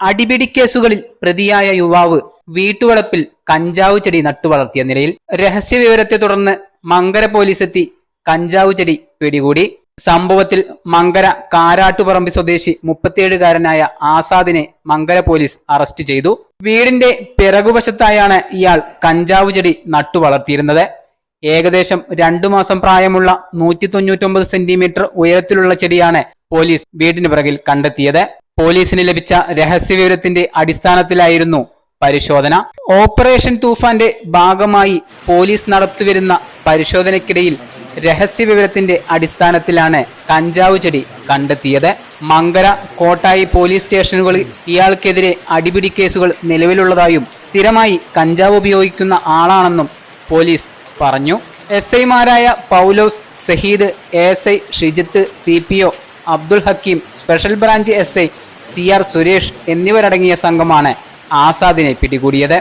അടിപിടി കേസുകളിൽ പ്രതിയായ യുവാവ് വീട്ടുവളപ്പിൽ കഞ്ചാവ് ചെടി നട്ടുവളർത്തിയ നിലയിൽ. രഹസ്യവിവരത്തെ തുടർന്ന് മങ്കര പോലീസെത്തി കഞ്ചാവ് ചെടി പിടികൂടി. സംഭവത്തിൽ മങ്കര കാരാട്ടുപറമ്പ് സ്വദേശി 37-കാരനായ ആസാദിനെ മങ്കര പോലീസ് അറസ്റ്റ് ചെയ്തു. വീടിന്റെ പിറകുവശത്തായാണ് ഇയാൾ കഞ്ചാവ് ചെടി നട്ടുവളർത്തിയിരുന്നത്. ഏകദേശം 2 മാസം പ്രായമുള്ള 199 സെന്റിമീറ്റർ ഉയരത്തിലുള്ള ചെടിയാണ് പോലീസ് വീടിന് പിറകിൽ കണ്ടെത്തിയത്. പോലീസിന് ലഭിച്ച രഹസ്യവിവരത്തിന്റെ അടിസ്ഥാനത്തിലായിരുന്നു പരിശോധന. ഓപ്പറേഷൻ തൂഫാന്റെ ഭാഗമായി പോലീസ് നടത്തിവരുന്ന പരിശോധനയ്ക്കിടയിൽ രഹസ്യവിവരത്തിന്റെ അടിസ്ഥാനത്തിലാണ് കഞ്ചാവ് ചെടി കണ്ടെത്തിയത്. മങ്കര, കോട്ടായി പോലീസ് സ്റ്റേഷനുകളിൽ ഇയാൾക്കെതിരെ അടിപിടി കേസുകൾ നിലവിലുള്ളതായും സ്ഥിരമായി കഞ്ചാവ് ഉപയോഗിക്കുന്ന ആളാണെന്നും പോലീസ് പറഞ്ഞു. SI-മാരായ Paulose, Saheed, ASI Shijith, CPO Abdul Hakkim, special branch SI CR Suresh എന്നിവരടങ്ങിയ സംഘമാണ് ആസാദിനെ പിടികൂടിയത്.